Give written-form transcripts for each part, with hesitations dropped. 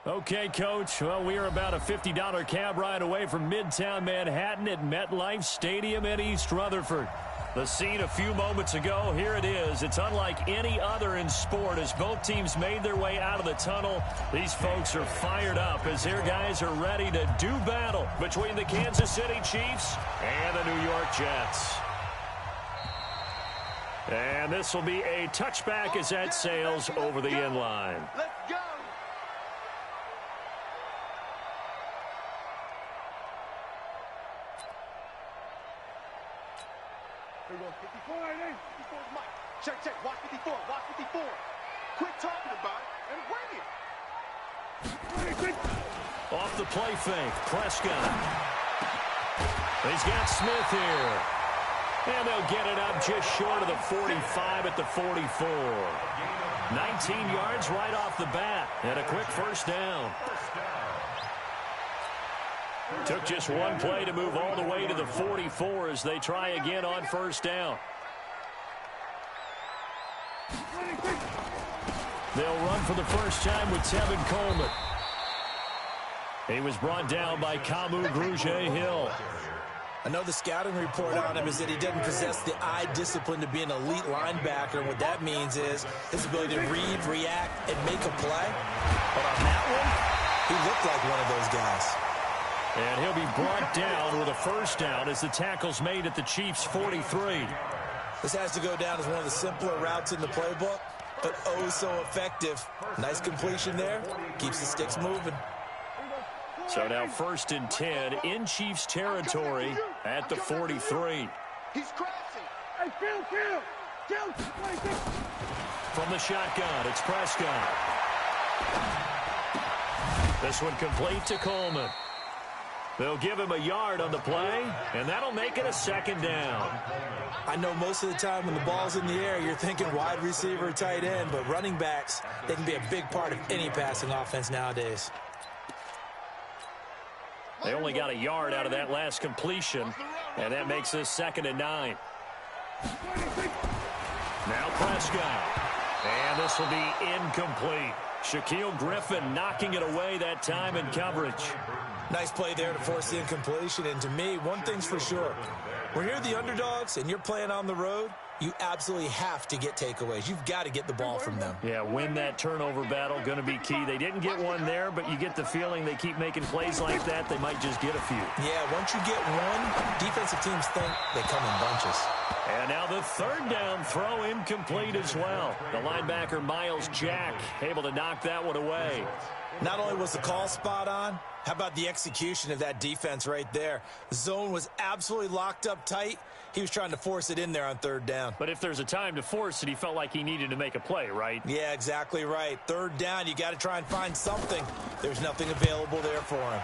Okay, Coach. Well, we are about a $50 cab ride away from Midtown Manhattan at MetLife Stadium in East Rutherford. The scene a few moments ago, here it is. It's unlike any other in sport as both teams made their way out of the tunnel. These folks are fired up as their guys are ready to do battle between the Kansas City Chiefs and the New York Jets. And this will be a touchback as that sails over the end line. Let's go. Here we go. 54, 54 is Mike. Check. Watch 54. Watch 54. Quit talking about it and bring it. Off the play fake, Prescott. He's got Smith here. And they'll get it up just short of the 45 at the 44. 19 yards right off the bat. And a quick first down. Took just one play to move all the way to the 44 as they try again on first down. They'll run for the first time with Tevin Coleman. He was brought down by Kamu Grugier-Hill. I know the scouting report on him is that he doesn't possess the eye discipline to be an elite linebacker. What that means is his ability to read, react, and make a play. But on that one, he looked like one of those guys. And he'll be brought down with a first down as the tackle's made at the Chiefs' 43. This has to go down as one of the simpler routes in the playbook, but oh so effective. Nice completion there. Keeps the sticks moving. So now 1st and 10 in Chiefs territory at the 43. He's crashing. Hey, kill. From the shotgun, it's Prescott. This one complete to Coleman. They'll give him a yard on the play, and that'll make it a second down. I know most of the time when the ball's in the air, you're thinking wide receiver, tight end, but running backs, they can be a big part of any passing offense nowadays. They only got a yard out of that last completion, and that makes this 2nd and 9. Now Prescott, and this will be incomplete. Shaquille Griffin knocking it away that time in coverage. Nice play there to force the incompletion, and to me, one thing's for sure. When you're the underdogs and you're playing on the road, you absolutely have to get takeaways. You've got to get the ball from them. Yeah, win that turnover battle, going to be key. They didn't get one there, but you get the feeling they keep making plays like that, they might just get a few. Yeah, once you get one, defensive teams think they come in bunches. And now the 3rd down throw incomplete as well. The linebacker, Miles Jack, able to knock that one away. Not only was the call spot on, how about the execution of that defense right there? Zone was absolutely locked up tight. He was trying to force it in there on 3rd down. But if there's a time to force it, he felt like he needed to make a play, right? Yeah, exactly right. 3rd down, you got to try and find something. There's nothing available there for him.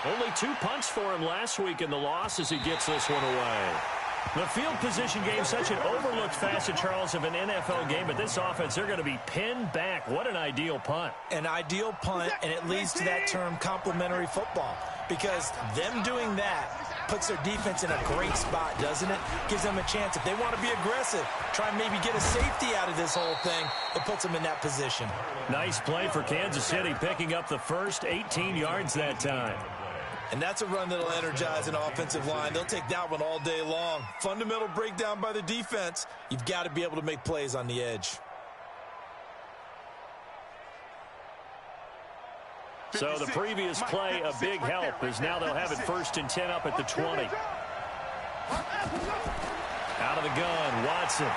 Only 2 punts for him last week in the loss as he gets this one away. The field position game, such an overlooked facet, Charles, of an NFL game, but this offense, they're going to be pinned back. What an ideal punt. An ideal punt, and it leads to that term complementary football, because them doing that puts their defense in a great spot, doesn't it? Gives them a chance. If they want to be aggressive, try and maybe get a safety out of this whole thing, it puts them in that position. Nice play for Kansas City, picking up the first 18 yards that time. And that's a run that'll energize an offensive line. They'll take that one all day long. Fundamental breakdown by the defense. You've got to be able to make plays on the edge. So the previous play, a big help, as now they'll have it 1st and 10 up at the 20. Out of the gun, Watson.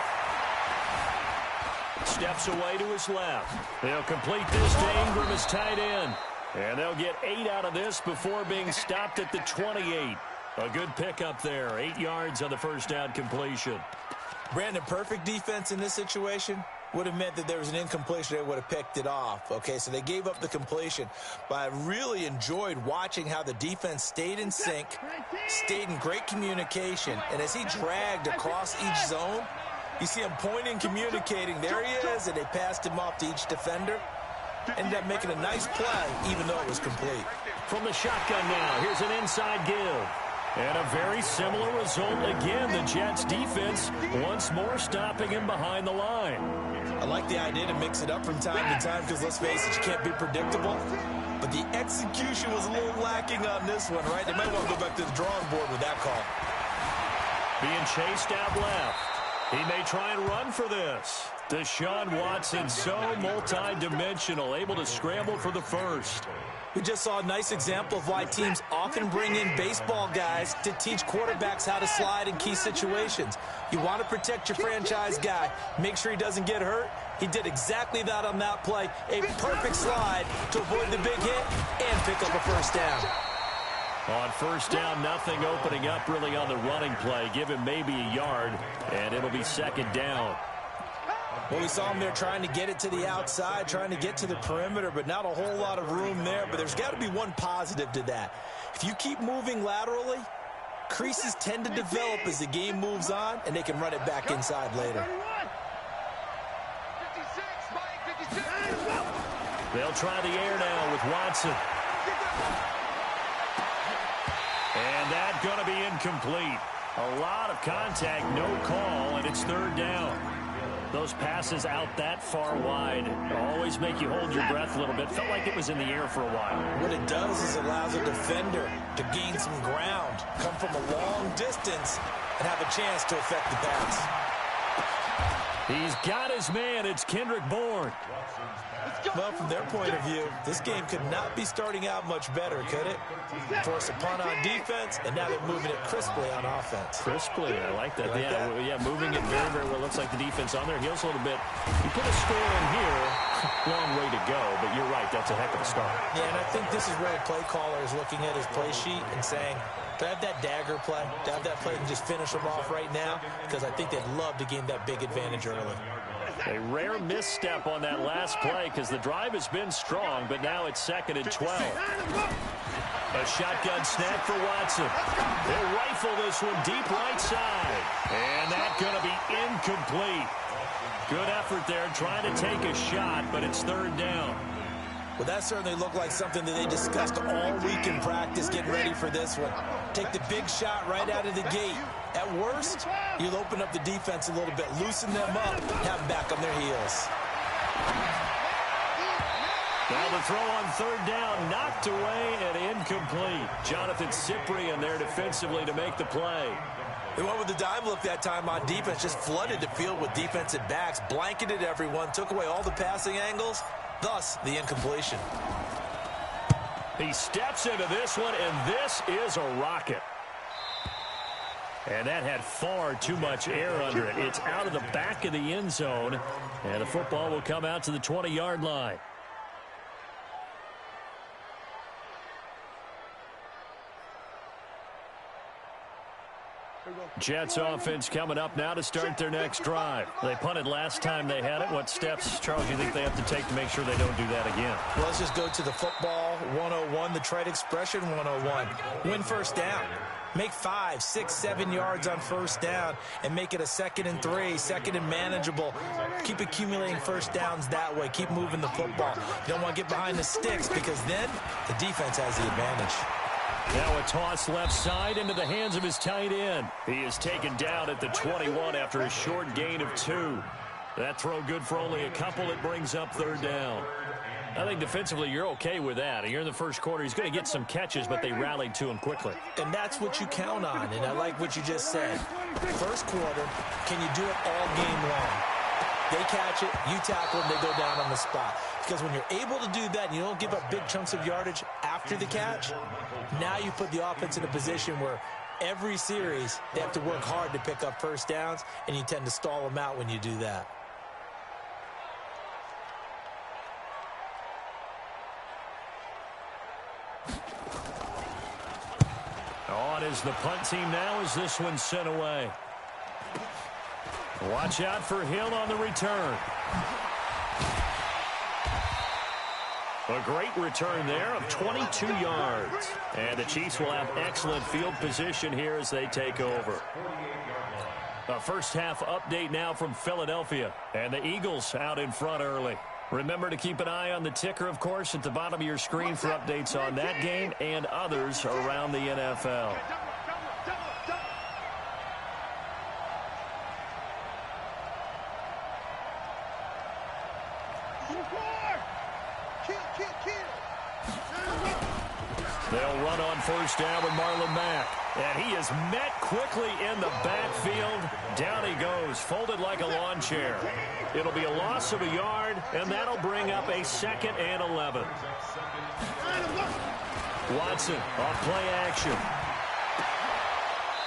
Steps away to his left. They'll complete this to Ingram as tight end. And they'll get 8 out of this before being stopped at the 28. A good pickup there. 8 yards on the first down completion. Brandon, perfect defense in this situation would have meant that there was an incompletion. They would have picked it off. Okay, so they gave up the completion. But I really enjoyed watching how the defense stayed in sync, stayed in great communication. And as he dragged across each zone, you see him pointing, communicating. There he is, and they passed him off to each defender. Ended up making a nice play, even though it was complete. From the shotgun now, here's an inside give. And a very similar result again. The Jets defense once more stopping him behind the line. I like the idea to mix it up from time to time because, let's face it, you can't be predictable. But the execution was a little lacking on this one, right? They might want to go back to the drawing board with that call. Being chased out left. He may try and run for this. Deshaun Watson, so multi-dimensional, able to scramble for the first. We just saw a nice example of why teams often bring in baseball guys to teach quarterbacks how to slide in key situations. You want to protect your franchise guy. Make sure he doesn't get hurt. He did exactly that on that play. A perfect slide to avoid the big hit and pick up a first down. On first down, nothing opening up really on the running play. Give him maybe a yard, and it'll be second down. Well, we saw him there trying to get it to the outside, trying to get to the perimeter, but not a whole lot of room there. But there's got to be one positive to that. If you keep moving laterally, creases tend to develop as the game moves on, and they can run it back inside later. They'll try the air now with Watson. And that's going to be incomplete. A lot of contact, no call, and it's third down. Those passes out that far wide always make you hold your breath a little bit. Felt like it was in the air for a while. What it does is it allows a defender to gain some ground, come from a long distance, and have a chance to affect the pass. He's got his man. It's Kendrick Bourne. Well, from their point of view, this game could not be starting out much better, could it? Force a punt on defense, and now they're moving it crisply on offense. Crisply, I like that. Yeah, moving it very, very well. Looks like the defense on their heels a little bit. You put a score in here, long way to go, but you're right, that's a heck of a start. Yeah, and I think this is where the play caller is looking at his play sheet and saying, do I have that dagger play? Do I have that play and just finish them off right now? Because I think they'd love to gain that big advantage early. A rare misstep on that last play because the drive has been strong, but now it's second and 12. A shotgun snap for Watson. They'll rifle this one deep right side. And that's going to be incomplete. Good effort there trying to take a shot, but it's third down. Well, that certainly looked like something that they discussed all week in practice getting ready for this one. Take the big shot right out of the gate. At worst, you'll open up the defense a little bit, loosen them up, have them back on their heels. Now the throw on third down, knocked away and incomplete. Jonathan Cyprien there defensively to make the play. They went with the dime look that time on defense, just flooded the field with defensive backs, blanketed everyone, took away all the passing angles, thus the incompletion. He steps into this one, and this is a rocket. And that had far too much air under it. It's out of the back of the end zone, and the football will come out to the 20-yard line. Jets offense coming up now to start their next drive. They punted last time they had it. What steps, Charles, do you think they have to take to make sure they don't do that again? Well, let's just go to the football 101, the trite expression 101. Win first down. Make 5, 6, 7 yards on first down and make it a 2nd and 3, second and manageable. Keep accumulating first downs that way. Keep moving the football. You don't want to get behind the sticks because then the defense has the advantage. Now a toss left side into the hands of his tight end. He is taken down at the 21 after a short gain of 2. That throw good for only a couple. It brings up third down. I think defensively you're okay with that. Here in the first quarter, he's going to get some catches, but they rallied to him quickly. And that's what you count on, and I like what you just said. First quarter, can you do it all game long? They catch it, you tackle them, they go down on the spot. Because when you're able to do that and you don't give up big chunks of yardage after the catch, now you put the offense in a position where every series they have to work hard to pick up first downs, and you tend to stall them out when you do that. On is the punt team now as this one's sent away. Watch out for Hill on the return. A great return there of 22 yards. And the Chiefs will have excellent field position here as they take over. A first half update now from Philadelphia. And the Eagles out in front early. Remember to keep an eye on the ticker, of course, at the bottom of your screen for updates on that game and others around the NFL. They'll run on first down with Marlon Mack. And he is met quickly in the backfield. Down he goes, folded like a lawn chair. It'll be a loss of a yard, and that'll bring up a 2nd and 11. Watson off play action.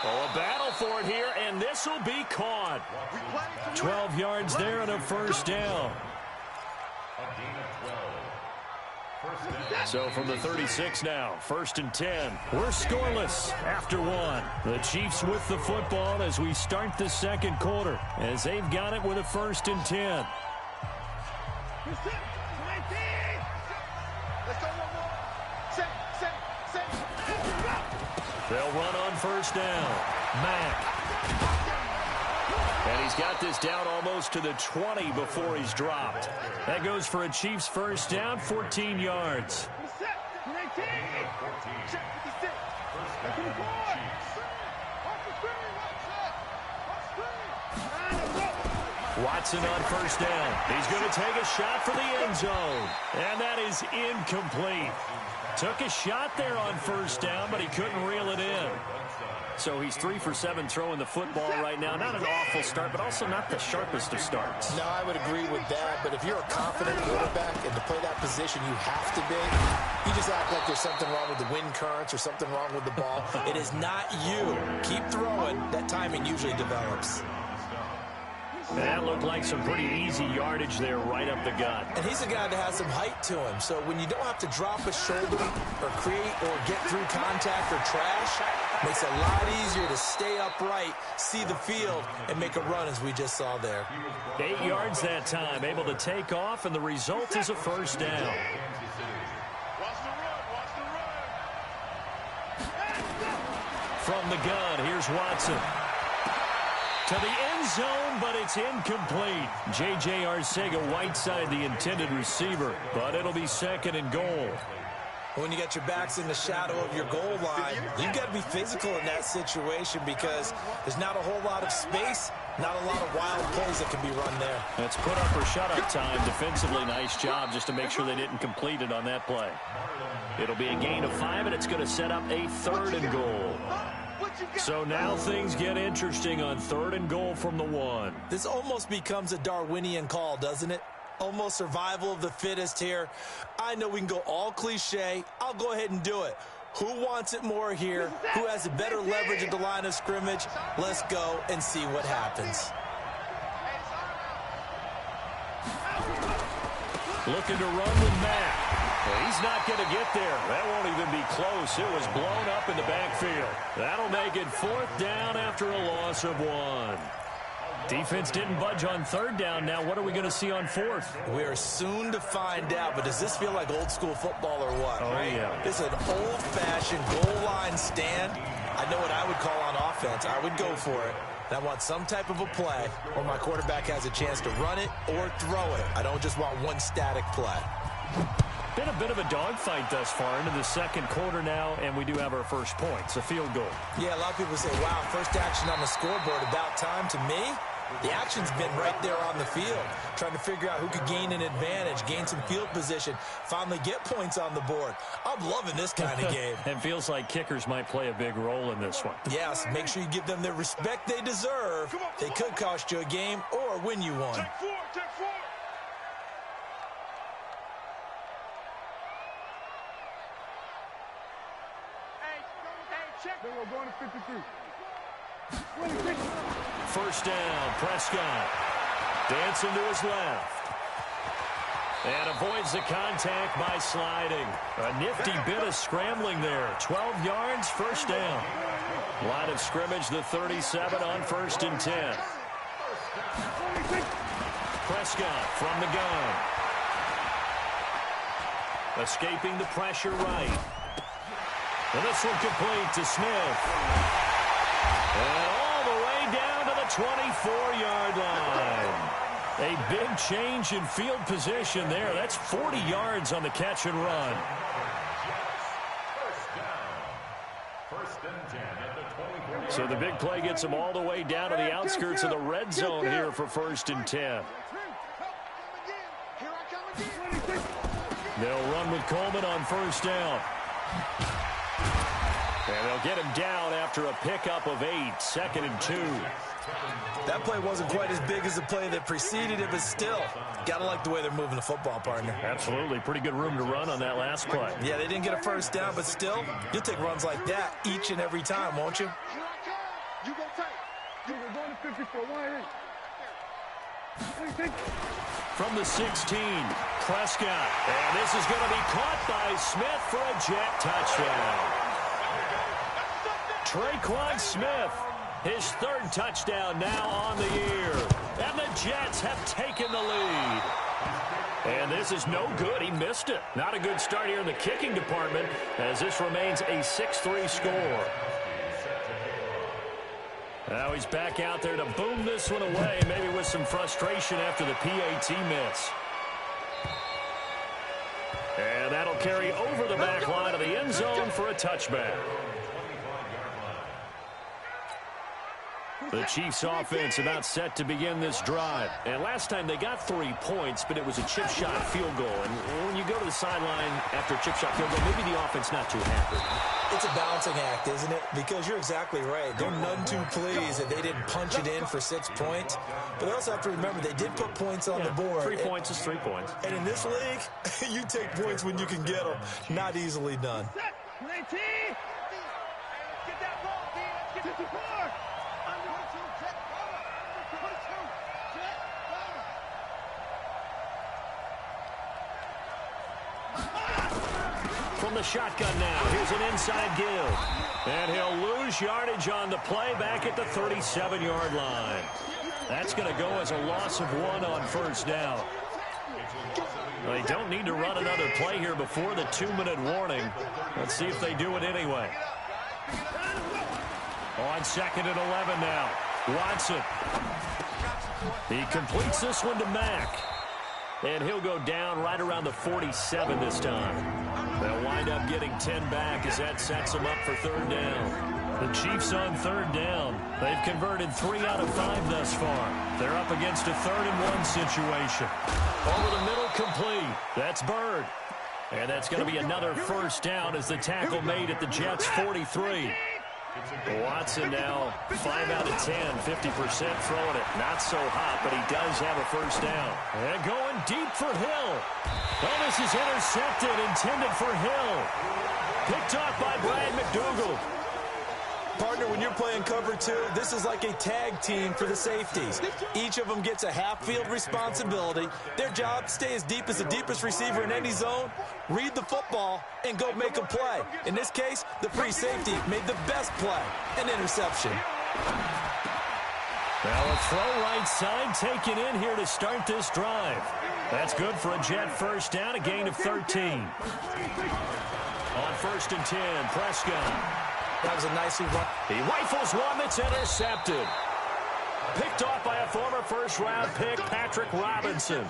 Oh, a battle for it here, and this will be caught. 12 yards there and a first down. So from the 36 now, 1st and 10. We're scoreless after 1. The Chiefs with the football as we start the 2nd quarter, as they've got it with a 1st and 10. They'll run on first down. Mack. And he's got this down almost to the 20 before he's dropped. That goes for a Chiefs first down, 14 yards. Watson on first down. He's going to take a shot for the end zone. And that is incomplete. Took a shot there on first down, but he couldn't reel it in. So he's 3 for 7 throwing the football right now. Not an awful start, but also not the sharpest of starts. No, I would agree with that. But if you're a confident quarterback and to play that position you have to be, you just act like there's something wrong with the wind currents or something wrong with the ball. It is not you. Keep throwing. That timing usually develops. That looked like some pretty easy yardage there right up the gut. And he's a guy that has some height to him. So when you don't have to drop a shoulder or create or get through contact or trash, makes it a lot easier to stay upright, see the field, and make a run as we just saw there. 8 yards that time, able to take off, and the result is a first down. From the gun, here's Watson. To the end zone, but it's incomplete. J.J. Arcega-Whiteside, the intended receiver, but it'll be 2nd and goal. When you got your backs in the shadow of your goal line, you've got to be physical in that situation because there's not a whole lot of space, not a lot of wild plays that can be run there. It's put up or shut up time. Defensively, nice job just to make sure they didn't complete it on that play. It'll be a gain of 5, and it's going to set up a 3rd and goal. So now things get interesting on 3rd and goal from the 1. This almost becomes a Darwinian call, doesn't it? Almost survival of the fittest here. I know we can go all cliche. I'll go ahead and do it. Who wants it more here? Who has a better leverage at the line of scrimmage? Let's go and see what happens. Looking to run with Mack. He's not going to get there. That won't even be close. It was blown up in the backfield. That'll make it 4th down after a loss of 1. Defense didn't budge on 3rd down. Now what are we going to see on 4th? We're soon to find out, but does this feel like old school football or what? Oh, yeah. This is an old-fashioned goal line stand. I know what I would call on offense. I would go for it. And I want some type of a play where my quarterback has a chance to run it or throw it. I don't just want one static play. Been a bit of a dogfight thus far into the 2nd quarter now, and we do have our first points, a field goal. Yeah, a lot of people say, wow, first action on the scoreboard, about time. To me, the action's been right there on the field, trying to figure out who could gain an advantage, gain some field position, finally get points on the board. I'm loving this kind of game. It feels like kickers might play a big role in this one. Yes, make sure you give them the respect they deserve. They could cost you a game or win you one. Take 4, take 4. We're going to 53. First down, Prescott. Dancing to his left. And avoids the contact by sliding. A nifty bit of scrambling there. 12 yards, first down. Line of scrimmage, the 37 on 1st and 10. Prescott from the gun. Escaping the pressure right. And this one complete to Smith. And all the way down to the 24-yard line. A big change in field position there. That's 40 yards on the catch and run. So the big play gets them all the way down to the outskirts of the red zone here for 1st and 10. They'll run with Coleman on first down. And they'll get him down after a pickup of 8, 2nd and 2. That play wasn't quite as big as the play that preceded it, but still, got to like the way they're moving the football, partner. Absolutely. Pretty good room to run on that last play. Yeah, they didn't get a first down, but still, you'll take runs like that each and every time, won't you? You go tight. You go going to 54. Wide in. From the 16, Prescott. And this is going to be caught by Smith for a Jet touchdown. Traquan Smith, his 3rd touchdown now on the year. And the Jets have taken the lead. And this is no good. He missed it. Not a good start here in the kicking department as this remains a 6-3 score. Now he's back out there to boom this one away, maybe with some frustration after the PAT miss. And that'll carry over the back line of the end zone for a touchback. The Chiefs offense about set to begin this drive. And last time they got 3 points, but it was a chip shot field goal. And when you go to the sideline after a chip shot field goal, maybe the offense not too happy. It's a balancing act, isn't it? Because you're exactly right. They're none too pleased that they didn't punch it in for 6 points. But they also have to remember they did put points on the board. 3 points is 3 points. And in this league, you take points when you can get them. Not easily done. Get that ball, D. Let's get 54. From the shotgun now, here's an inside give. And he'll lose yardage on the play back at the 37-yard line. That's going to go as a loss of 1 on first down. They don't need to run another play here before the 2-minute warning. Let's see if they do it anyway. On 2nd and 11 now. Watson. He completes this one to Mack. And he'll go down right around the 47 this time. They'll wind up getting 10 back as that sets them up for 3rd down. The Chiefs on 3rd down. They've converted 3 out of 5 thus far. They're up against a 3rd and 1 situation. Over the middle, complete. That's Bird. And that's going to be another first down as the tackle made at the Jets' 43. Watson now 5 out of 10, 50% throwing it. Not so hot, but he does have a first down. And going deep for Hill. Oh, this is intercepted, intended for Hill. Picked off by Brad McDougal. Partner, when you're playing cover 2, this is like a tag team for the safeties. Each of them gets a half-field responsibility. Their job, stay as deep as the deepest receiver in any zone, read the football, and go make a play. In this case, the free safety made the best play, an interception. Now a throw right side taken in here to start this drive. That's good for a Jet first down, a gain of 13. On 1st and 10, Prescott. That was a nicely run. He rifles one that's intercepted. Picked off by a former first-round pick, Patrick Robinson.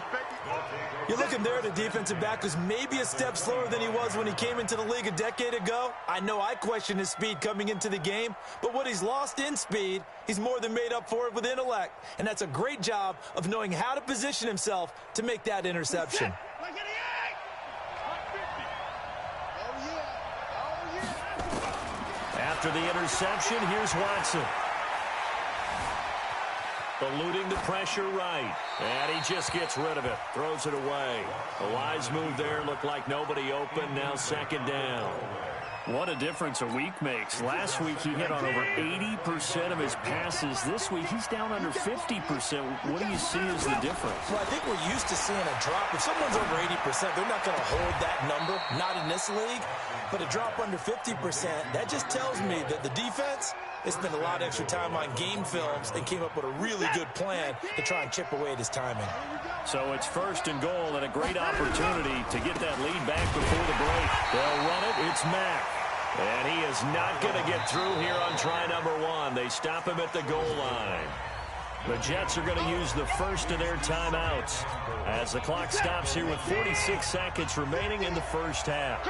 You're looking there at a defensive back who's maybe a step slower than he was when he came into the league a decade ago. I know I questioned his speed coming into the game, but what he's lost in speed, he's more than made up for it with intellect. And that's a great job of knowing how to position himself to make that interception. After the interception, here's Watson. Eluding the pressure right. And he just gets rid of it. Throws it away. A wise move there. Looked like nobody open. Now 2nd down. What a difference a week makes. Last week he hit on over 80% of his passes. This week he's down under 50%. What do you see as the difference? Well, I think we're used to seeing a drop. If someone's over 80%, they're not going to hold that number. Not in this league. But a drop under 50%, that just tells me that the defense, they spent a lot of extra time on game films and came up with a really good plan to try and chip away at his timing. So it's 1st and goal and a great opportunity to get that lead back before the break. They'll run it. It's Mack. And he is not going to get through here on try number 1. They stop him at the goal line. The Jets are going to use the first of their timeouts as the clock stops here with 46 seconds remaining in the first half.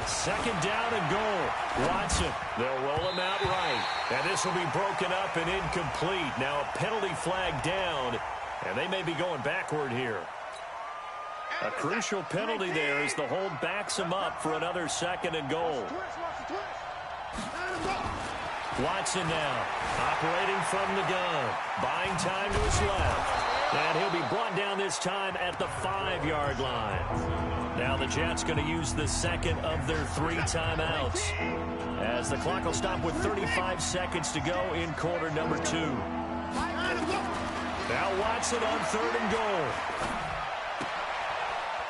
2nd down and goal. Watson, they'll roll him out right. And this will be broken up and incomplete. Now a penalty flag down And they may be going backward here. A crucial penalty there as the hold backs him up for another 2nd and goal. Watson now operating from the gun, buying time to his left. And he'll be brought down this time at the 5-yard line. Now the Jets going to use the second of their 3 timeouts, as the clock will stop with 35 seconds to go in quarter number 2. Now Watson on 3rd and goal.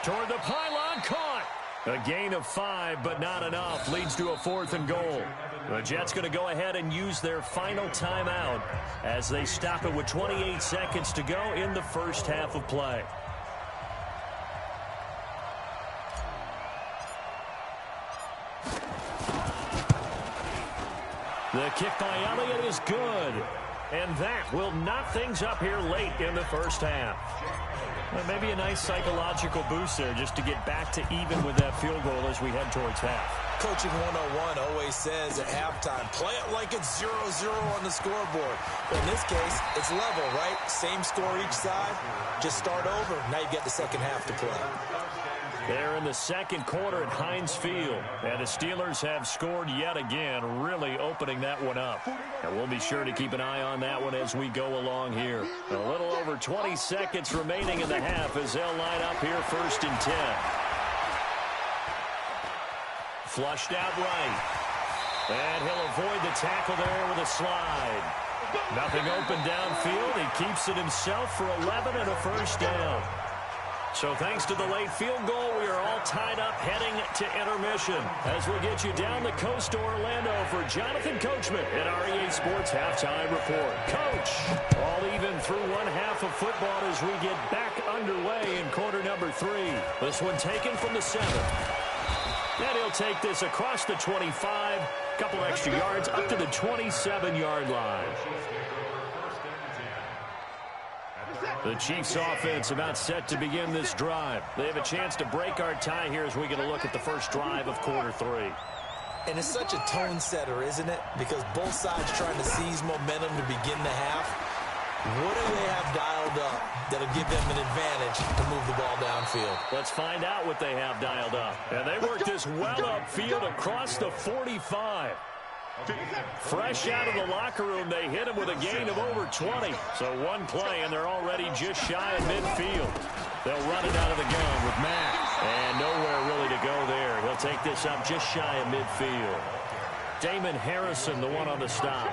Toward the pylon, caught. A gain of 5, but not enough. Leads to a 4th and goal. The Jets going to go ahead and use their final timeout as they stop it with 28 seconds to go in the first half of play. The kick by Elliott is good. And that will knock things up here late in the first half. Well, maybe a nice psychological boost there just to get back to even with that field goal as we head towards half. Coaching 101 always says at halftime, play it like it's 0-0 on the scoreboard. But in this case, it's level, right? Same score each side. Just start over. Now you get the second half to play. They're in the second quarter at Heinz Field, and the Steelers have scored yet again, really opening that one up. And we'll be sure to keep an eye on that one as we go along here. A little over 20 seconds remaining in the half as they'll line up here 1st and 10. Flushed out right. And he'll avoid the tackle there with a slide. Nothing open downfield. He keeps it himself for 11 and a first down. So thanks to the late field goal, we are all tied up heading to intermission as we'll get you down the coast to Orlando for Jonathan Coachman at our EA Sports Halftime Report. Coach, all even through one half of football as we get back underway in quarter number 3. This one taken from the 7. And he'll take this across the 25, couple extra yards up to the 27-yard line. The Chiefs offense about set to begin this drive. They have a chance to break our tie here as we get a look at the first drive of quarter 3. And it's such a tone setter, isn't it? Because both sides trying to seize momentum to begin the half. What do they have dialed up that'll give them an advantage to move the ball downfield? Let's find out what they have dialed up. And they work this well upfield across the 45. Fresh out of the locker room, they hit him with a gain of over 20. So one play, and they're already just shy of midfield. They'll run it out of the gun with Mack. And nowhere really to go there. He'll take this up just shy of midfield. Damon Harrison, the one on the stop.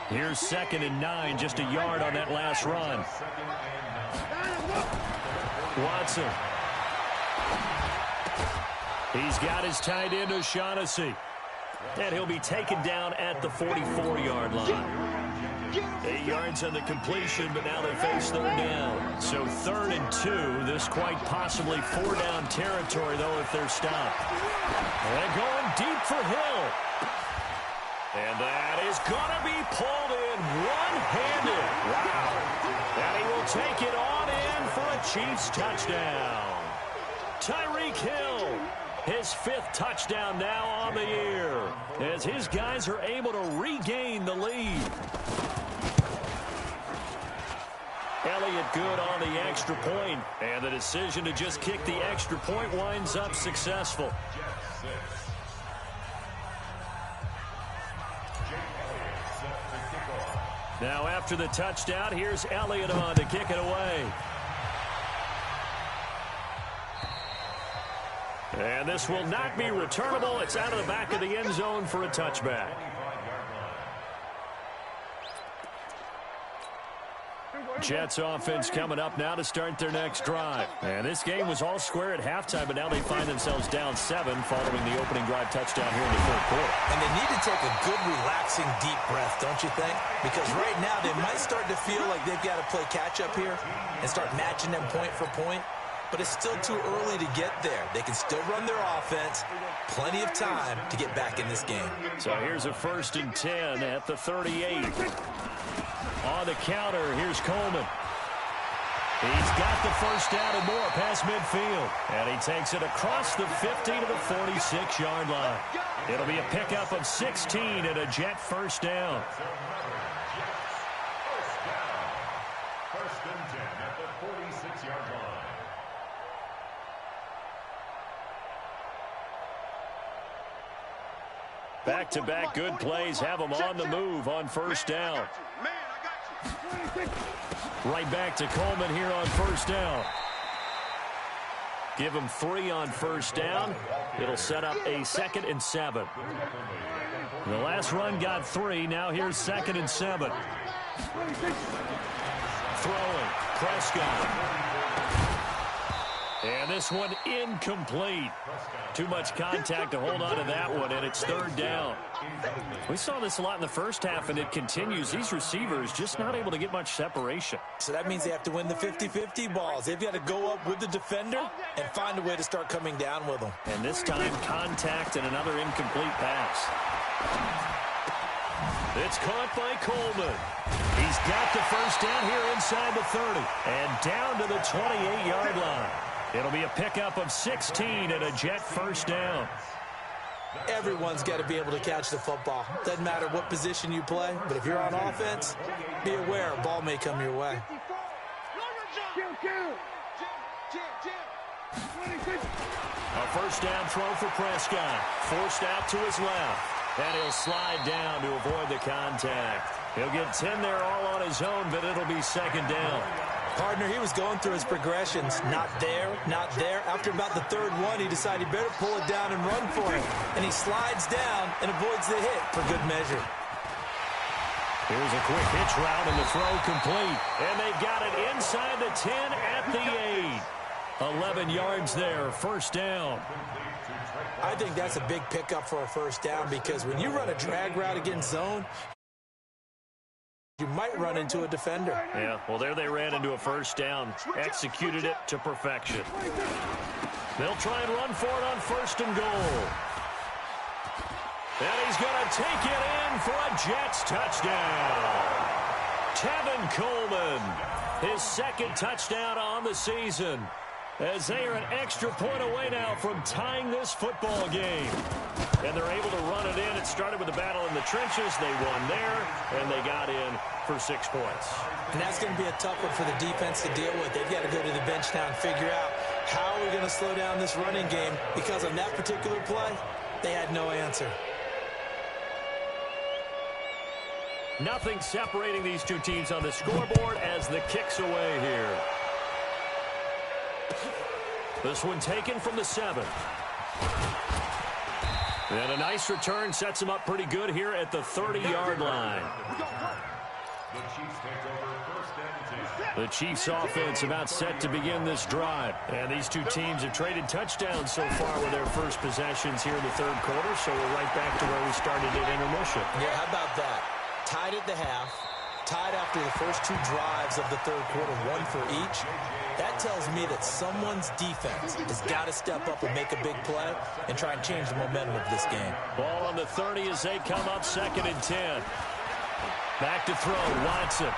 Here's 2nd and 9, just a yard on that last run. Watson. He's got his tight end, O'Shaughnessy. And he'll be taken down at the 44-yard line. 8 yards on the completion, but now they face 3rd down. So 3rd and 2, this quite possibly 4-down territory, though, if they're stopped. And going deep for Hill. And that is going to be pulled in one-handed. Wow. And he will take it on in for a Chiefs touchdown. Tyreek Hill. His 5th touchdown now on the year as his guys are able to regain the lead. Elliott good on the extra point, and the decision to just kick the extra point winds up successful. Now after the touchdown, here's Elliott on to kick it away. And this will not be returnable. It's out of the back of the end zone for a touchback. Jets offense coming up now to start their next drive. And this game was all square at halftime, but now they find themselves down 7 following the opening drive touchdown here in the 3rd quarter. And they need to take a good, relaxing, deep breath, don't you think? Because right now they might start to feel like they've got to play catch-up here and start matching them point for point. But it's still too early to get there. They can still run their offense. Plenty of time to get back in this game. So here's a 1st and 10 at the 38. On the counter, here's Coleman. He's got the first down and more past midfield. And he takes it across the 50 to the 46-yard line. It'll be a pickup of 16 and a Jet first down. and 10 at the 46-yard line. Back-to-back good plays have them on the move on first down. Right back to Coleman here on first down. Give him 3 on first down. It'll set up a 2nd and 7. The last run got 3. Now here's 2nd and 7. Throwing. Prescott. And this one incomplete. Too much contact to hold on to that one, and it's 3rd down. We saw this a lot in the first half, and it continues. These receivers just not able to get much separation. So that means they have to win the 50-50 balls. They've got to go up with the defender and find a way to start coming down with them. And this time, contact and another incomplete pass. It's caught by Coleman. He's got the first down here inside the 30 and down to the 28-yard line. It'll be a pickup of 16 and a Jet first down. Everyone's got to be able to catch the football. Doesn't matter what position you play, but if you're on offense, be aware a ball may come your way. A first down throw for Prescott. Forced out to his left. And he'll slide down to avoid the contact. He'll get 10 there all on his own, but it'll be 2nd down. Partner, he was going through his progressions. Not there, not there. After about the 3rd one, he decided he better pull it down and run for it. And he slides down and avoids the hit for good measure. Here's a quick hitch route and the throw complete. And they've got it inside the 10 at the 8. 11 yards there, first down. I think that's a big pickup for a first down because when you run a drag route against zone, you might run into a defender. Yeah, well, there they ran into a first down. Executed it to perfection. They'll try and run for it on 1st and goal. And he's going to take it in for a Jets touchdown. Tevin Coleman, his 2nd touchdown on the season, as they are an extra point away now from tying this football game. And they're able to run it in. It started with a battle in the trenches. They won there, and they got in for 6 points. And that's going to be a tough one for the defense to deal with. They've got to go to the bench now and figure out how are we going to slow down this running game, because on that particular play, they had no answer. Nothing separating these two teams on the scoreboard as the kick's away here. This one taken from the 7. And a nice return sets him up pretty good here at the 30-yard line. The Chiefs offense about set to begin this drive. And these two teams have traded touchdowns so far with their first possessions here in the 3rd quarter, so we're right back to where we started at intermission. Yeah, how about that? Tied at the half, tied after the first 2 drives of the 3rd quarter, 1 for each. That tells me that someone's defense has got to step up and make a big play and try and change the momentum of this game. Ball on the 30 as they come up 2nd and 10. Back to throw, Watson.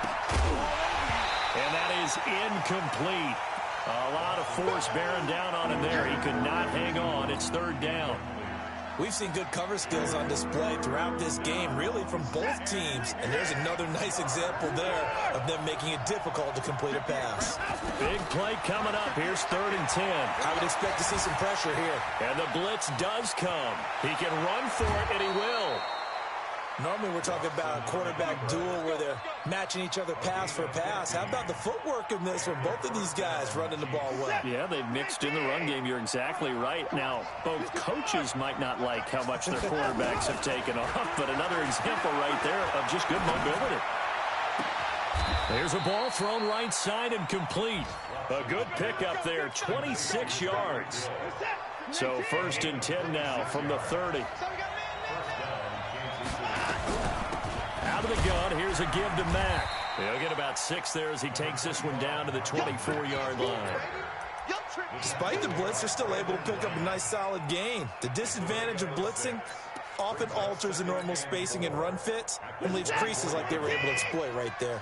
And that is incomplete. A lot of force bearing down on him there. He could not hang on. It's 3rd down. We've seen good cover skills on display throughout this game, really from both teams. And there's another nice example there of them making it difficult to complete a pass. Big play coming up. Here's 3rd and 10. I would expect to see some pressure here. And the blitz does come. He can run for it, and he will. Normally we're talking about a quarterback duel where they're matching each other pass for pass. How about the footwork in this from both of these guys running the ball well? Yeah, they've mixed in the run game. You're exactly right. Now, both coaches might not like how much their quarterbacks have taken off, but another example right there of just good mobility. There's a ball thrown right side and complete. A good pickup there, 26 yards. So 1st and 10 now from the 30. Out of the gun, here's a give to Mack. He'll get about 6 there as he takes this one down to the 24-yard line. Despite the blitz, they're still able to pick up a nice solid gain. The disadvantage of blitzing often alters the normal spacing and run fits and leaves creases like they were able to exploit right there.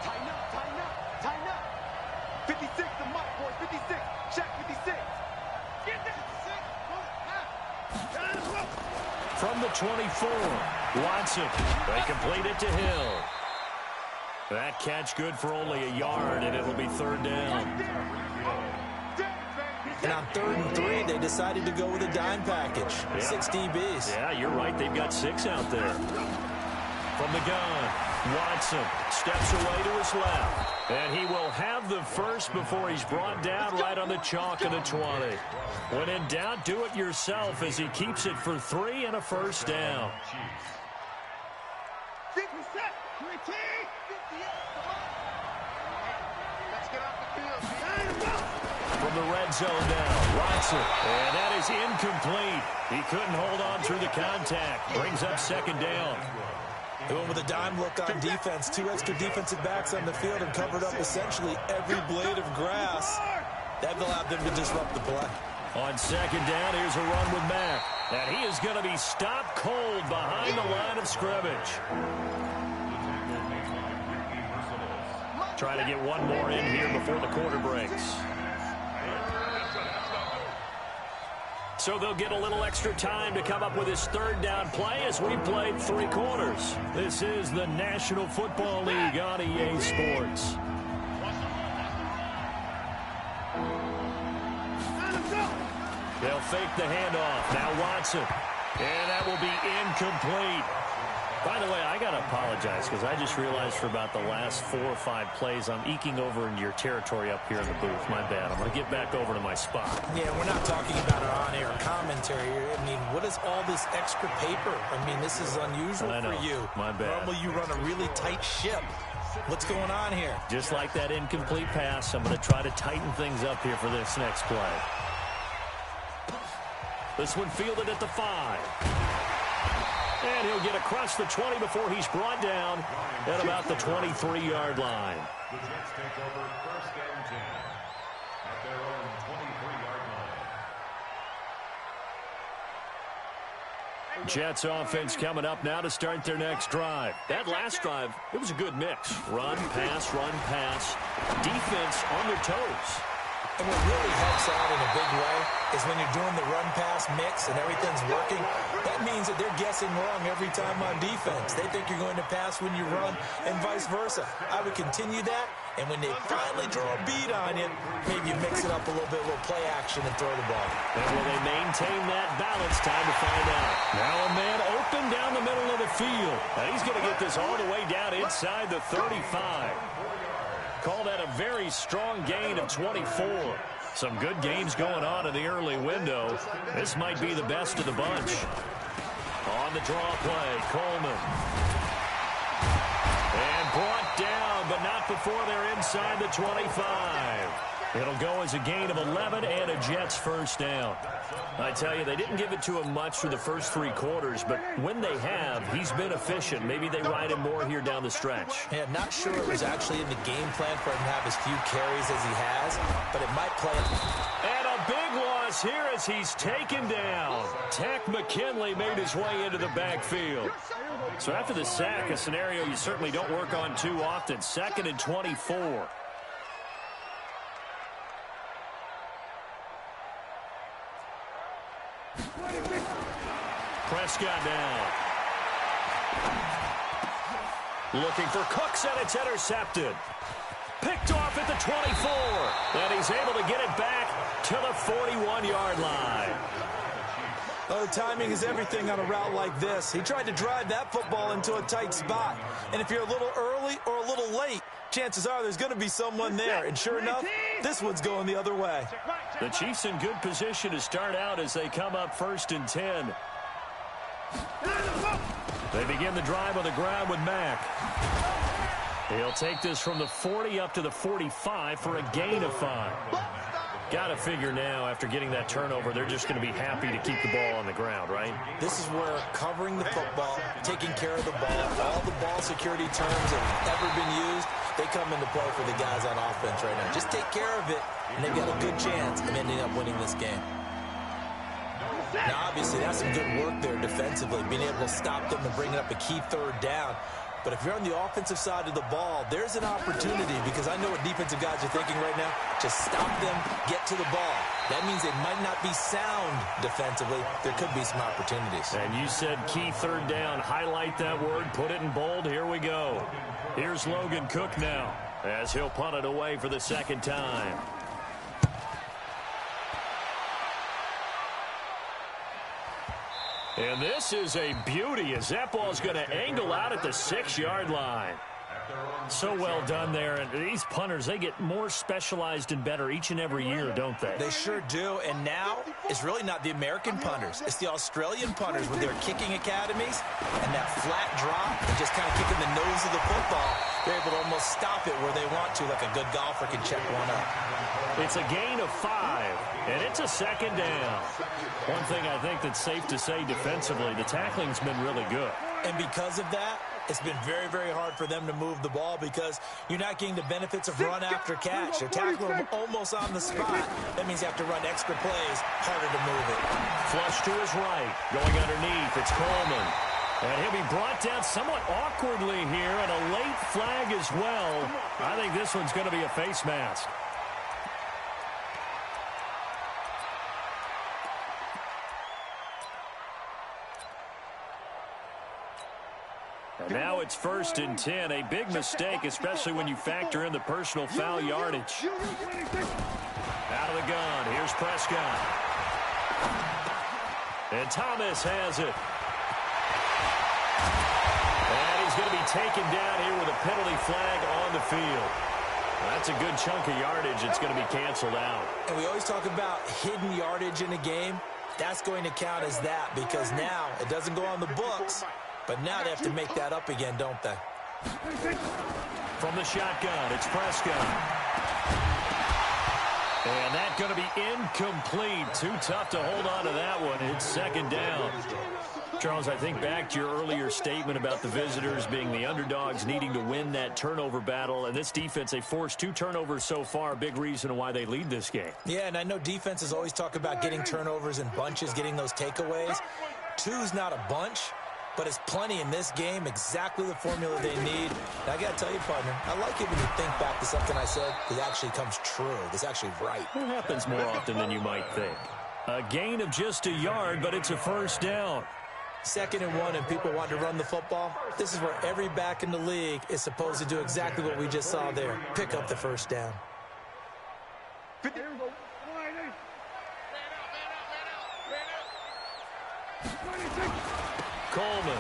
Tighten up. 56 to Mike, boy. 56. Check 56. From the the 24. Watson. They complete it to Hill. That catch good for only a yard, and it'll be third down. And on 3rd and 3, they decided to go with a dime package. Yeah. 6 DBs. Yeah, you're right. They've got 6 out there. From the gun, Watson steps away to his left. And he will have the first before he's brought down right on the chalk of the 20. When in doubt, do it yourself as he keeps it for 3 and a first down. From the red zone now, Watson. And that is incomplete. He couldn't hold on through the contact. Brings up second down. They went with a dime look on defense. 2 extra defensive backs on the field and covered up essentially every blade of grass. That allowed them to disrupt the play. On second down, here's a run with Mack. And he is going to be stopped cold behind the line of scrimmage. Trying to get one more in here before the quarter breaks. So they'll get a little extra time to come up with his third down play as we played 3 quarters. This is the National Football League on EA Sports. They'll fake the handoff. Now Watson. And that will be incomplete. By the way, I got to apologize because I just realized for about the last 4 or 5 plays I'm eking over into your territory up here in the booth. My bad. I'm going to get back over to my spot. Yeah, we're not talking about our on-air commentary. I mean, what is all this extra paper? I mean, this is unusual for you. My bad. Normally you run a really tight ship. What's going on here? Just like that incomplete pass, I'm going to try to tighten things up here for this next play. This one fielded at the 5. And he'll get across the 20 before he's brought down at about the 23-yard line. The Jets take over 1st and 10 at their own 23-yard line. Jets offense coming up now to start their next drive. That last drive, it was a good mix. Run, pass, defense on their toes. And what really helps out in a big way is when you're doing the run-pass mix and everything's working, that means that they're guessing wrong every time on defense. They think you're going to pass when you run and vice versa. I would continue that, and when they finally draw a beat on you, maybe you mix it up a little bit, a little play action and throw the ball. And will they maintain that balance? Time to find out. Now a man open down the middle of the field. And he's going to get this all the way down inside the 35. Call that a very strong gain of 24. Some good games going on in the early window. This might be the best of the bunch. On the draw play, Coleman. And brought down, but not before they're inside the 25. It'll go as a gain of 11 and a Jets first down. I tell you, they didn't give it to him much through the first 3 quarters, but when they have, he's been efficient. Maybe they ride him more here down the stretch. Yeah, not sure it was actually in the game plan for him to have as few carries as he has, but it might play. And a big loss here as he's taken down. Tack McKinley made his way into the backfield. So after the sack, a scenario you certainly don't work on too often. 2nd and 24. Prescott now. Looking for Cooks, and it's intercepted. Picked off at the 24. And he's able to get it back to the 41-yard line. Oh, timing is everything on a route like this. He tried to drive that football into a tight spot. And if you're a little early or a little late, chances are there's going to be someone there. And sure enough, this one's going the other way. The Chiefs in good position to start out as they come up 1st and 10. They begin the drive on the ground with Mack. He'll take this from the 40 up to the 45 for a gain of 5. Got to figure now, after getting that turnover, they're just going to be happy to keep the ball on the ground, right? This is where covering the football, taking care of the ball, all the ball security terms that have ever been used, they come into play for the guys on offense right now. Just take care of it, and they've got a good chance of ending up winning this game. Now, obviously, that's some good work there defensively, being able to stop them and bring up a key 3rd down. But if you're on the offensive side of the ball, there's an opportunity, because I know what defensive guys are thinking right now. Just stop them, get to the ball. That means they might not be sound defensively. There could be some opportunities. And you said key third down. Highlight that word, put it in bold. Here we go. Here's Logan Cook now, as he'll punt it away for the second time. And this is a beauty, as that ball's going to angle out at the 6-yard line. So well done there. And these punters, they get more specialized and better each and every year, don't they? They sure do. And now it's really not the American punters. It's the Australian punters with their kicking academies and that flat drop and just kind of kicking the nose of the football. They're able to almost stop it where they want to, like a good golfer can check one up. It's a gain of 5, and it's a second down. One thing I think that's safe to say defensively, the tackling's been really good. And because of that, it's been very, very hard for them to move the ball, because you're not getting the benefits of run after catch. They're tackling them almost on the spot. That means you have to run extra plays, harder to move it. Flush to his right, going underneath, it's Coleman. And he'll be brought down somewhat awkwardly here, and a late flag as well. I think this one's going to be a face mask. And now it's 1st and 10. A big mistake, especially when you factor in the personal foul yardage. Out of the gun. Here's Prescott. And Thomas has it. And he's going to be taken down here with a penalty flag on the field. That's a good chunk of yardage. It's going to be canceled out. And we always talk about hidden yardage in a game. That's going to count as that, because now it doesn't go on the books. But now they have to make that up again, don't they? From the shotgun, it's Prescott. And that's going to be incomplete. Too tough to hold on to that one. It's second down. Charles, I think back to your earlier statement about the visitors being the underdogs, needing to win that turnover battle. And this defense, they forced 2 turnovers so far. Big reason why they lead this game. Yeah, and I know defenses always talk about getting turnovers in bunches, getting those takeaways. 2's not a bunch, but it's plenty in this game, exactly the formula they need. And I got to tell you, partner, I like it when you think back to something I said that actually comes true. That's actually right. It happens more often than you might think. A gain of just a yard, but it's a first down. 2nd and 1, and people want to run the football. This is where every back in the league is supposed to do exactly what we just saw there. Pick up the first down. Coleman.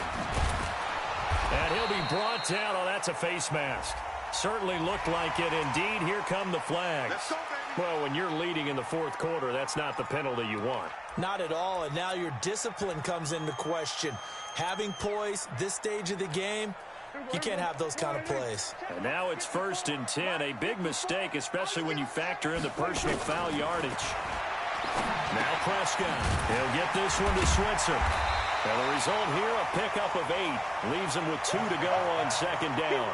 And he'll be brought down. Oh, that's a face mask. Certainly looked like it. Indeed, here come the flags. Well, when you're leading in the 4th quarter, that's not the penalty you want. Not at all, and now your discipline comes into question. Having poise this stage of the game, you can't have those kind of plays. And now it's 1st and 10. A big mistake, especially when you factor in the personal foul yardage. Now Prescott. He'll get this one to Switzer. And the result here, a pickup of 8. Leaves him with 2 to go on second down.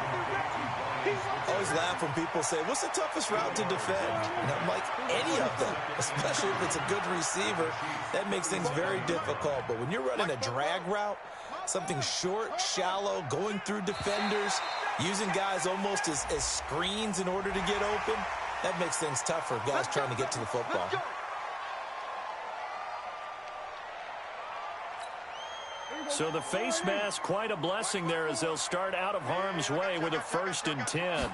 I always laugh when people say, what's the toughest route to defend? And I'm like, any of them, especially if it's a good receiver. That makes things very difficult. But when you're running a drag route, something short, shallow, going through defenders, using guys almost as screens in order to get open, that makes things tough for guys trying to get to the football. So the face mask, quite a blessing there as they'll start out of harm's way with a 1st and 10.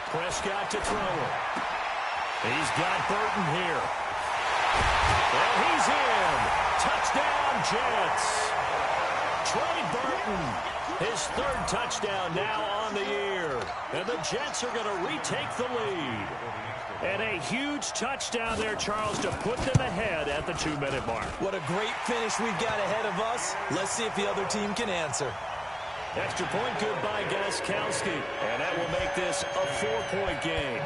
Prescott to throw it. He's got Burton here. And he's in. Touchdown, Jets. Trey Burton, his 3rd touchdown now on the year. And the Jets are going to retake the lead. And a huge touchdown there, Charles, to put them ahead at the 2-minute mark. What a great finish we've got ahead of us. Let's see if the other team can answer. Extra point, good by Gostkowski. And that will make this a 4-point game.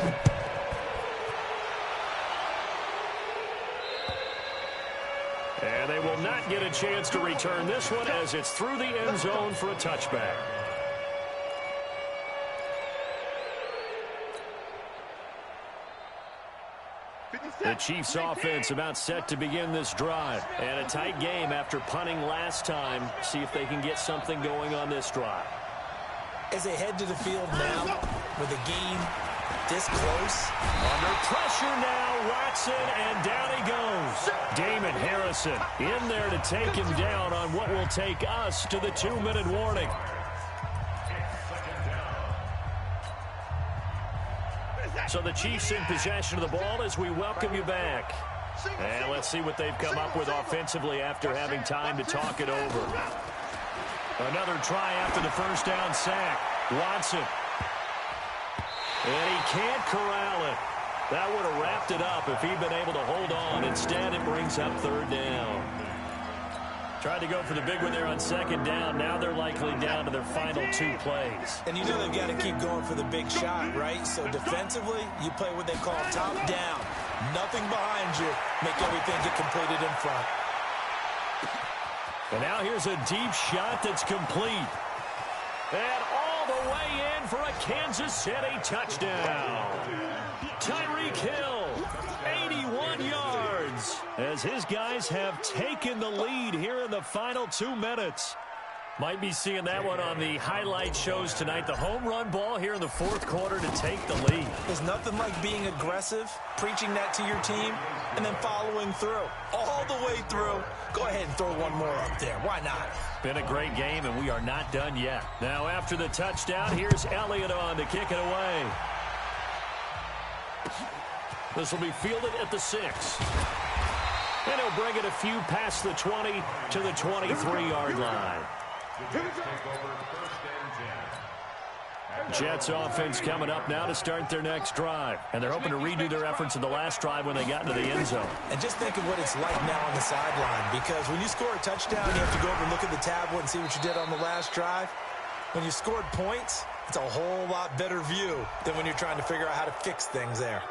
And they will not get a chance to return this one as it's through the end zone for a touchback. The Chiefs offense about set to begin this drive. And a tight game after punting last time. See if they can get something going on this drive. as they head to the field now with a game this close. Under pressure now, Watson, and down he goes. Damon Harrison in there to take him down on what will take us to the 2-minute warning. So the Chiefs in possession of the ball as we welcome you back. And let's see what they've come up with offensively after having time to talk it over. Another try after the first down sack. Watson. And he can't corral it. That would have wrapped it up if he'd been able to hold on. Instead, it brings up third down. Tried to go for the big one there on second down. Now they're likely down to their final 2 plays. And you know they've got to keep going for the big shot, right? So defensively, you play what they call top down. Nothing behind you. Make everything get completed in front. And now here's a deep shot that's complete. And all the way in for a Kansas City touchdown. Tyreek Hill, 81 yards, as his guys have taken the lead here in the final 2 minutes. Might be seeing that one on the highlight shows tonight. The home run ball here in the 4th quarter to take the lead. There's nothing like being aggressive, preaching that to your team, and then following through. All the way through. Go ahead and throw one more up there. Why not? Been a great game, and we are not done yet. Now after the touchdown, here's Elliott on to kick it away. This will be fielded at the 6. And he'll bring it a few past the 20 to the 23-yard line. Jets offense coming up now to start their next drive. And they're hoping to redo their efforts in the last drive when they got into the end zone. And just think of what it's like now on the sideline. Because when you score a touchdown, you have to go over and look at the tablet and see what you did on the last drive. When you scored points, it's a whole lot better view than when you're trying to figure out how to fix things there.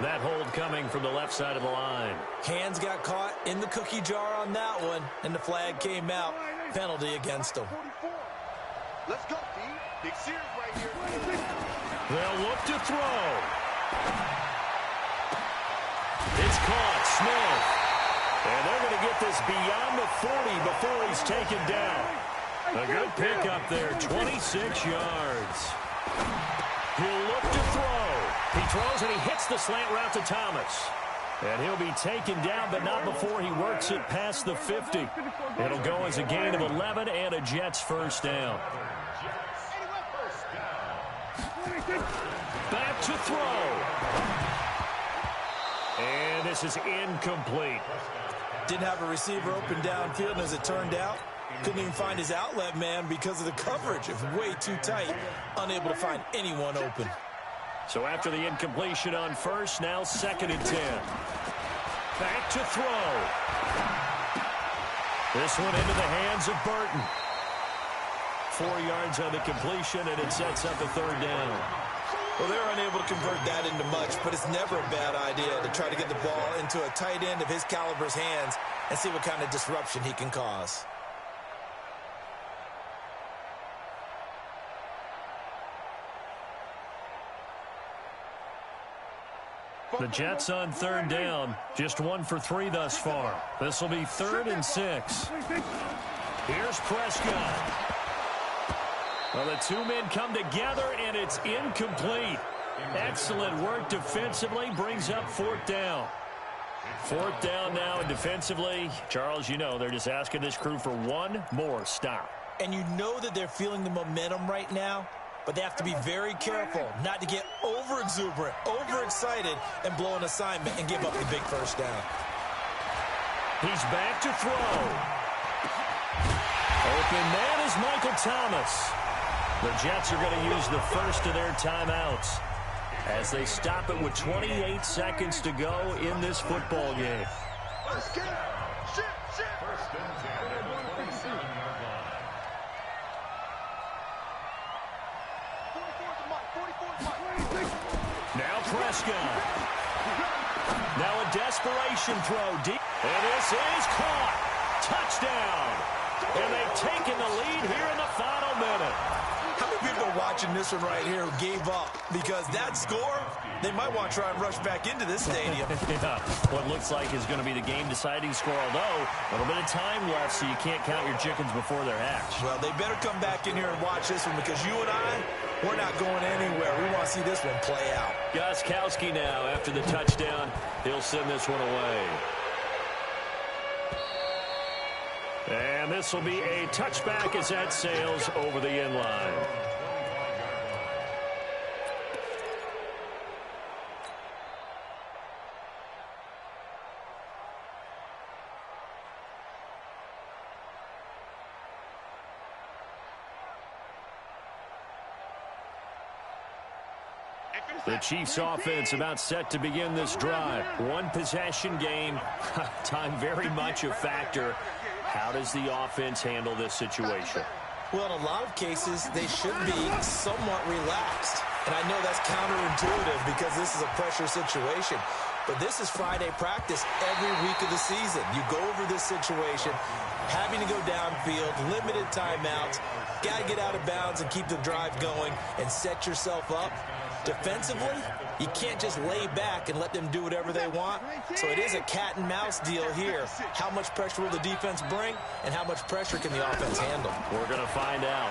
That hold coming from the left side of the line. Hands got caught in the cookie jar on that one, and the flag came out. Penalty against them. Let's go, D. Big Sears right here. They'll look to throw. It's caught. Smith. And they're going to get this beyond the 40 before he's taken down. A good pickup there, 26 yards. He'll look to throw. He throws and he hits the slant route to Thomas. And he'll be taken down, but not before he works it past the 50. It'll go as a gain of 11 and a Jets first down. Back to throw. And this is incomplete. Didn't have a receiver open downfield, and as it turned out, couldn't even find his outlet man because of the coverage. It was way too tight, unable to find anyone open. So after the incompletion on first, now 2nd and 10. Back to throw. This one into the hands of Burton. 4 yards on the completion, and it sets up a third down. Well, they're unable to convert that into much, but it's never a bad idea to try to get the ball into a tight end of his caliber's hands and see what kind of disruption he can cause. The Jets on third down, just 1 for 3 thus far. This will be 3rd and 6. Here's Prescott. Well, the 2 men come together, and it's incomplete. Excellent work defensively, brings up 4th down. 4th down now, and defensively, Charles, you know, they're just asking this crew for one more stop. And you know that they're feeling the momentum right now, but they have to be very careful not to get over-exuberant, overexcited, and blow an assignment and give up the big first down. He's back to throw. Open man is Michael Thomas. The Jets are going to use the first of their timeouts as they stop it with 28 seconds to go in this football game. Now Prescott. Now a desperation throw deep. And this is caught. Touchdown. And they've taken the lead here in the final minute. How many people are watching this one right here who gave up? Because that score They might want to try and rush back into this stadium. Yeah, what looks like is going to be the game-deciding score, although a little bit of time left, so you can't count your chickens before they're hatched. Well, they better come back in here and watch this one, because you and I, we're not going anywhere. We want to see this one play out. Gostkowski now, after the touchdown, he'll send this one away. And this will be a touchback as that sails over the end line. The Chiefs offense about set to begin this drive. One possession game. Time very much a factor. How does the offense handle this situation? Well, in a lot of cases, they should be somewhat relaxed. And I know that's counterintuitive because this is a pressure situation. But this is Friday practice every week of the season. You go over this situation, having to go downfield, limited timeouts, got to get out of bounds and keep the drive going and set yourself up. Defensively, you can't just lay back and let them do whatever they want. So it is a cat and mouse deal here. How much pressure will the defense bring, and how much pressure can the offense handle? We're going to find out.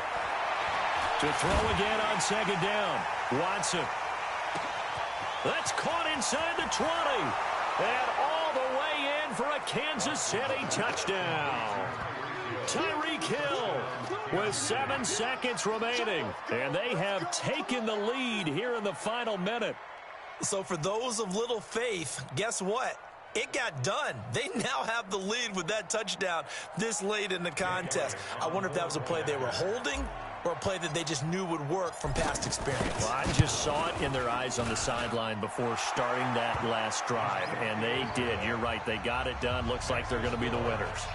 To throw again on second down. Watson. That's caught inside the 20. And all the way in for a Kansas City touchdown. Tyreek Hill with 7 seconds remaining. And they have taken the lead here in the final minute. So for those of little faith, guess what? It got done. They now have the lead with that touchdown this late in the contest. I wonder if that was a play they were holding or a play that they just knew would work from past experience. Well, I just saw it in their eyes on the sideline before starting that last drive, and they did. You're right. They got it done. Looks like they're going to be the winners.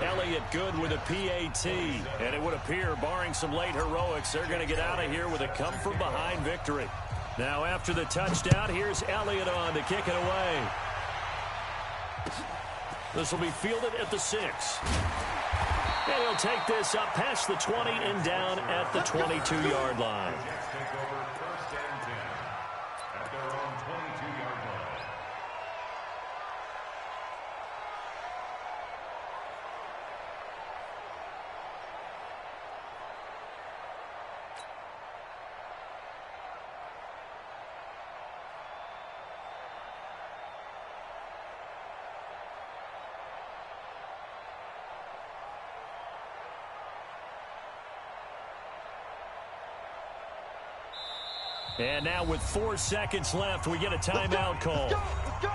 Elliott good with a PAT, and it would appear, barring some late heroics, they're going to get out of here with a come-from-behind victory. Now, after the touchdown, here's Elliott on to kick it away. This will be fielded at the 6. And he'll take this up past the 20 and down at the 22-yard line. And now with 4 seconds left, we get a timeout call. Let's go.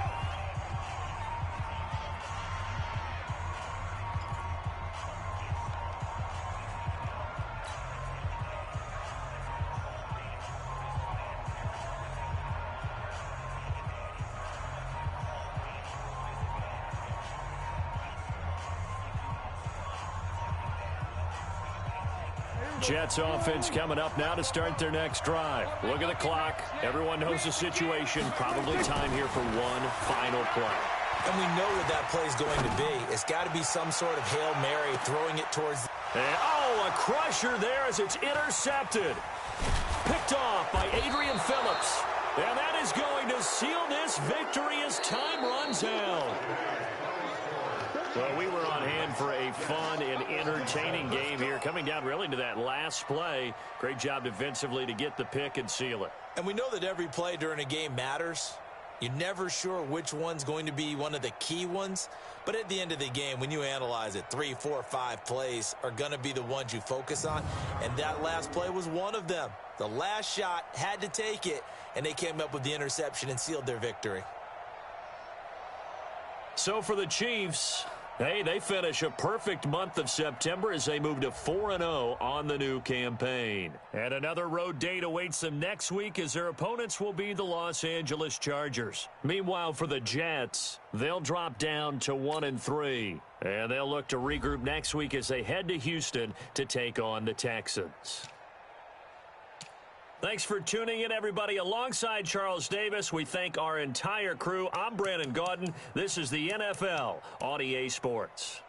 Jets offense coming up now to start their next drive. Look at the clock. Everyone knows the situation. Probably time here for one final play. And we know what that play is going to be. It's got to be some sort of Hail Mary, throwing it towards... And, oh, a crusher there as it's intercepted. Picked off by Adrian Phillips. And that is going to seal this victory as time runs out. Well, we were on hand for a fun and entertaining game here, coming down really to that last play. Great job defensively to get the pick and seal it. And we know that every play during a game matters. You're never sure which one's going to be one of the key ones. But at the end of the game, when you analyze it, 3, 4, 5 plays are going to be the ones you focus on. And that last play was one of them. The last shot had to take it, and they came up with the interception and sealed their victory. So for the Chiefs... hey, they finish a perfect month of September as they move to 4-0 on the new campaign. And another road date awaits them next week as their opponents will be the Los Angeles Chargers. Meanwhile, for the Jets, they'll drop down to 1-3. And they'll look to regroup next week as they head to Houston to take on the Texans. Thanks for tuning in, everybody. Alongside Charles Davis, we thank our entire crew. I'm Brandon Gaudin. This is the NFL on EA Sports.